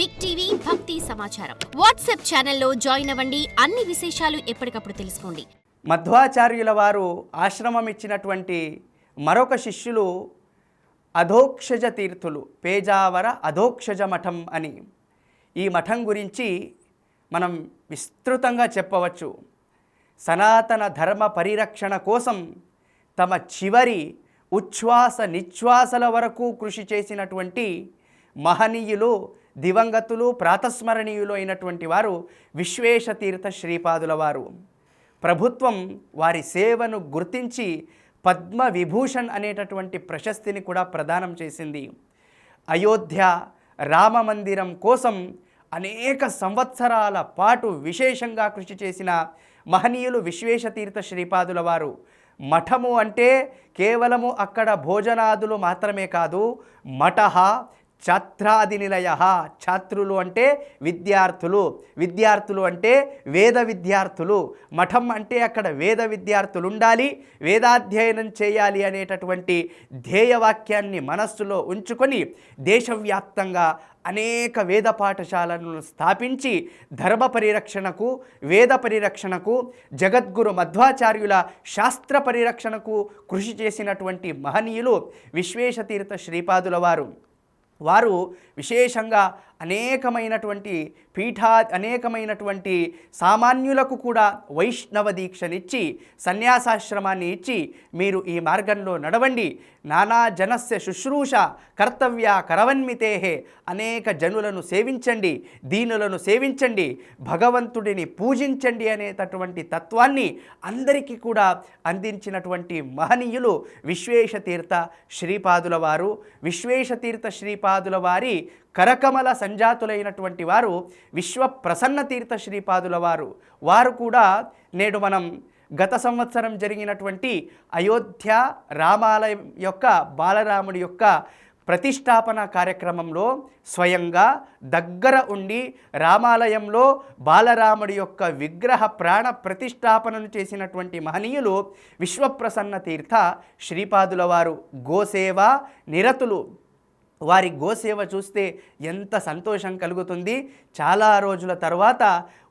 Big TV భక్తి సమాచారం WhatsApp ఛానల్లో జాయిన్ అవ్వండి. అన్ని విశేషాలు ఎప్పటికప్పుడు తెలుసుకోండి. మధ్వాచార్యుల వారు ఆశ్రమం ఇచ్చినటువంటి మరొక శిష్యులు అధోక్షజ తీర్థులు, పేజావర అధోక్షజ మఠం అని. ఈ మఠం గురించి మనం విస్తృతంగా చెప్పవచ్చు. సనాతన ధర్మ పరిరక్షణ కోసం తమ చివరి ఉచ్ఛ్వాస నిశ్వాసల వరకు కృషి చేసినటువంటి మహనీయులు, దివంగతులు, ప్రాతస్మరణీయులు అయినటువంటి వారు విశ్వేశతీర్థ శ్రీపాదుల వారు. ప్రభుత్వం వారి సేవను గుర్తించి పద్మ విభూషణ్ అనేటటువంటి ప్రశస్తిని కూడా ప్రదానం చేసింది. అయోధ్య రామ మందిరం కోసం అనేక సంవత్సరాల పాటు విశేషంగా కృషి చేసిన మహనీయులు విశ్వేశతీర్థ శ్రీపాదుల వారు. మఠము అంటే కేవలము అక్కడ భోజనాదులు మాత్రమే కాదు, మఠః ఛాత్రాది నిలయ. ఛాత్రులు అంటే విద్యార్థులు, విద్యార్థులు అంటే వేద విద్యార్థులు. మఠం అంటే అక్కడ వేద విద్యార్థులు ఉండాలి, వేదాధ్యయనం చేయాలి అనేటటువంటి ధ్యేయవాక్యాన్ని మనస్సులో ఉంచుకొని దేశవ్యాప్తంగా అనేక వేద పాఠశాలను స్థాపించి ధర్మ పరిరక్షణకు, వేద పరిరక్షణకు, జగద్గురు మధ్వాచార్యుల శాస్త్ర పరిరక్షణకు కృషి చేసినటువంటి మహనీయులు విశ్వేశతీర్థ శ్రీపాదుల వారు. వారు విశేషంగా అనేకమైనటువంటి సామాన్యులకు కూడా వైష్ణవ దీక్షనిచ్చి సన్యాసాశ్రమాన్ని ఇచ్చి మీరు ఈ మార్గంలో నడవండి, నానా జనస్య శుశ్రూష కర్తవ్య కరవన్మితేహే, అనేక జనులను సేవించండి, దీనులను సేవించండి, భగవంతుడిని పూజించండి అనేటటువంటి తత్వాన్ని అందరికీ కూడా అందించినటువంటి మహనీయులు విశ్వేశతీర్థ శ్రీపాదుల వారు. విశ్వేశతీర్థ శ్రీపాదుల వారి కరకమల సంజాతులైనటువంటి వారు విశ్వప్రసన్న తీర్థ శ్రీపాదుల వారు. వారు కూడా నేడు మనం గత సంవత్సరం జరిగినటువంటి అయోధ్య రామాలయం యొక్క బాలరాముడి యొక్క ప్రతిష్టాపన కార్యక్రమంలో స్వయంగా దగ్గర ఉండి రామాలయంలో బాలరాముడి యొక్క విగ్రహ ప్రాణ ప్రతిష్టాపనను చేసినటువంటి మహనీయులు విశ్వప్రసన్న తీర్థ శ్రీపాదుల వారు. గోసేవ నిరతులు. వారి గోసేవ చూస్తే ఎంత సంతోషం కలుగుతుంది. చాలా రోజుల తర్వాత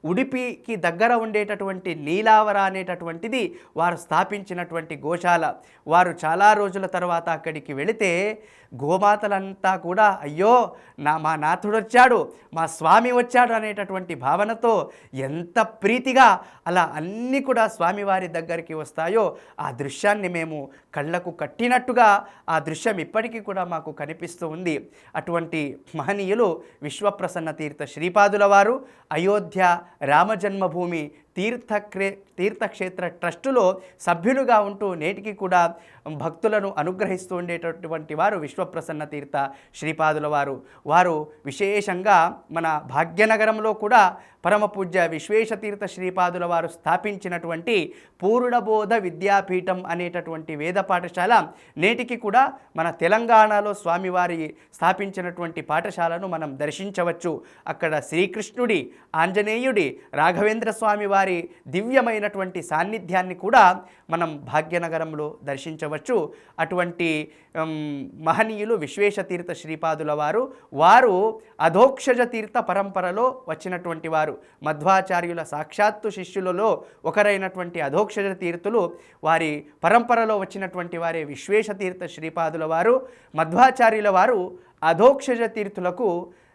ఉడిపికి దగ్గర ఉండేటటువంటి నీలావర అనేటటువంటిది వారు స్థాపించినటువంటి గోశాల. వారు చాలా రోజుల తర్వాత అక్కడికి వెళితే గోమాతలంతా కూడా అయ్యో మా నాథుడు వచ్చాడు, మా స్వామి వచ్చాడు అనేటటువంటి భావనతో ఎంత ప్రీతిగా అలా అన్నీ కూడా స్వామివారి దగ్గరికి వస్తాయో ఆ దృశ్యాన్ని మేము కళ్ళకు కట్టినట్టుగా ఆ దృశ్యం ఇప్పటికీ కూడా మాకు కనిపిస్తూ ఉంది. అటువంటి మహనీయులు విశ్వప్రసన్న తీర్థ శ్రీపాదుల వారు. అయోధ్య రామజన్మభూమి తీర్థక్షేత్ర ట్రస్టులో సభ్యులుగా ఉంటూ నేటికి కూడా భక్తులను అనుగ్రహిస్తూ ఉండేటటువంటి వారు విశ్వప్రసన్న తీర్థ శ్రీపాదుల వారు. వారు విశేషంగా మన భాగ్యనగరంలో కూడా పరమ పూజ్య విశ్వేశతీర్థ శ్రీపాదుల వారు స్థాపించినటువంటి పూర్ణబోధ విద్యాపీఠం అనేటటువంటి వేద పాఠశాల నేటికి కూడా మన తెలంగాణలో స్వామివారి స్థాపించినటువంటి పాఠశాలను మనం దర్శించవచ్చు. అక్కడ శ్రీకృష్ణుడి, ఆంజనేయుడి, రాఘవేంద్ర స్వామి వారి దివ్యమైనటువంటి సాన్నిధ్యాన్ని కూడా మనం భాగ్యనగరంలో దర్శించవచ్చు. అటువంటి మహనీయులు విశ్వేశతీర్థ శ్రీపాదుల వారు. వారు అధోక్షజ తీర్థ పరంపరలో వచ్చినటువంటి వారు. మధ్వాచార్యుల సాక్షాత్తు శిష్యులలో ఒకరైనటువంటి అధోక్షజ తీర్థులు వారి పరంపరలో వచ్చినటువంటి వారే విశ్వేశతీర్థ శ్రీపాదుల వారు. మధ్వాచార్యుల వారు అధోక్షజ తీర్థులకు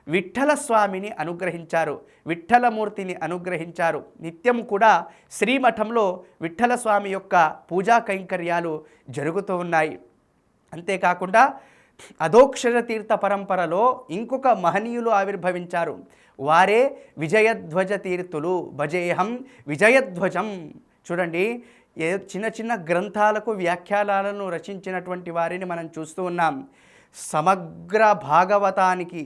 విఠ్ఠల స్వామిని అనుగ్రహించారు, విఠ్ఠలమూర్తిని అనుగ్రహించారు. నిత్యం కూడా శ్రీమఠంలో విఠ్ఠల స్వామి యొక్క పూజా కైంకర్యాలు జరుగుతూ ఉన్నాయి. అంతేకాకుండా అధోక్షజ తీర్థ పరంపరలో ఇంకొక మహనీయులు ఆవిర్భవించారు. వారే విజయధ్వజ తీర్థులు. భజేహం విజయధ్వజం. చూడండి, చిన్న చిన్న గ్రంథాలకు వ్యాఖ్యానాలను రచించినటువంటి వారిని మనం చూస్తూ ఉన్నాం. సమగ్ర భాగవతానికి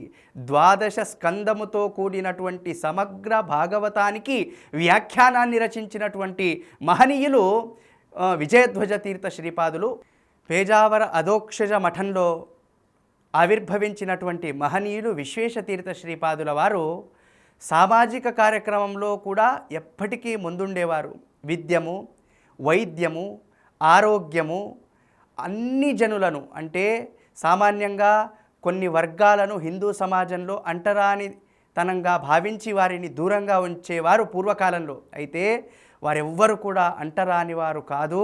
12 స్కందముతో కూడినటువంటి సమగ్ర భాగవతానికి వ్యాఖ్యానాన్ని రచించినటువంటి మహనీయులు విజయధ్వజ తీర్థ శ్రీపాదులు. పేజావర అధోక్షజ మఠంలో ఆవిర్భవించినటువంటి మహనీయులు విశ్వేశతీర్థ శ్రీపాదుల వారు సామాజిక కార్యక్రమంలో కూడా ఎప్పటికీ ముందుండేవారు. విద్యము, వైద్యము, ఆరోగ్యము అన్ని జనులను అంటే సామాన్యంగా కొన్ని వర్గాలను హిందూ సమాజంలో అంటరాని తనంగా భావించి వారిని దూరంగా ఉంచేవారు పూర్వకాలంలో. అయితే వారెవ్వరు కూడా అంటరాని వారు కాదు,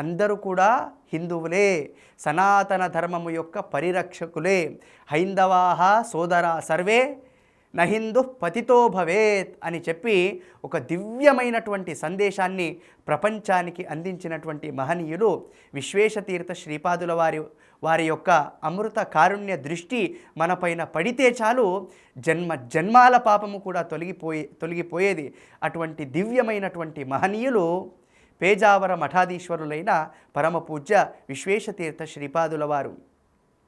అందరూ కూడా హిందువులే, సనాతన ధర్మము యొక్క పరిరక్షకులే. హైందవాహ సోదరా సర్వే నహిందు పతితో భవేత్ అని చెప్పి ఒక దివ్యమైనటువంటి సందేశాన్ని ప్రపంచానికి అందించినటువంటి మహనీయులు విశ్వేశతీర్థ శ్రీపాదుల వారి యొక్క అమృత కారుణ్య దృష్టి మనపైన పడితే చాలు జన్మాల పాపము కూడా తొలగిపోయేది. అటువంటి దివ్యమైనటువంటి మహనీయులు పేజావర మఠాధీశ్వరులైన పరమపూజ్య విశ్వేశతీర్థ శ్రీపాదుల వారు.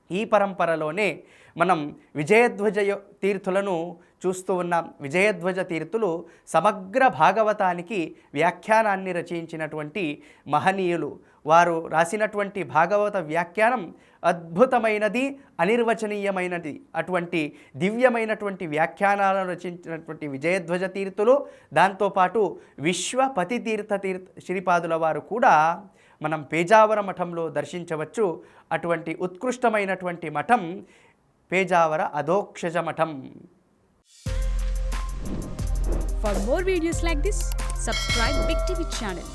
ఈ పరంపరలోనే మనం విజయధ్వజ తీర్థులను చూస్తూ ఉన్నాం. విజయధ్వజ తీర్థులు సమగ్ర భాగవతానికి వ్యాఖ్యానాన్ని రచించినటువంటి మహనీయులు. వారు రాసినటువంటి భాగవత వ్యాఖ్యానం అద్భుతమైనది, అనిర్వచనీయమైనది. అటువంటి దివ్యమైనటువంటి వ్యాఖ్యానాలను రచించినటువంటి విజయధ్వజ తీర్థులు, దాంతోపాటు విశ్వపతి తీర్థ శ్రీపాదుల వారు కూడా మనం పేజావర మఠంలో దర్శించవచ్చు. అటువంటి ఉత్కృష్టమైనటువంటి మఠం పేజావర అధోక్షజ మఠం. For more videos like this, subscribe Big TV channel.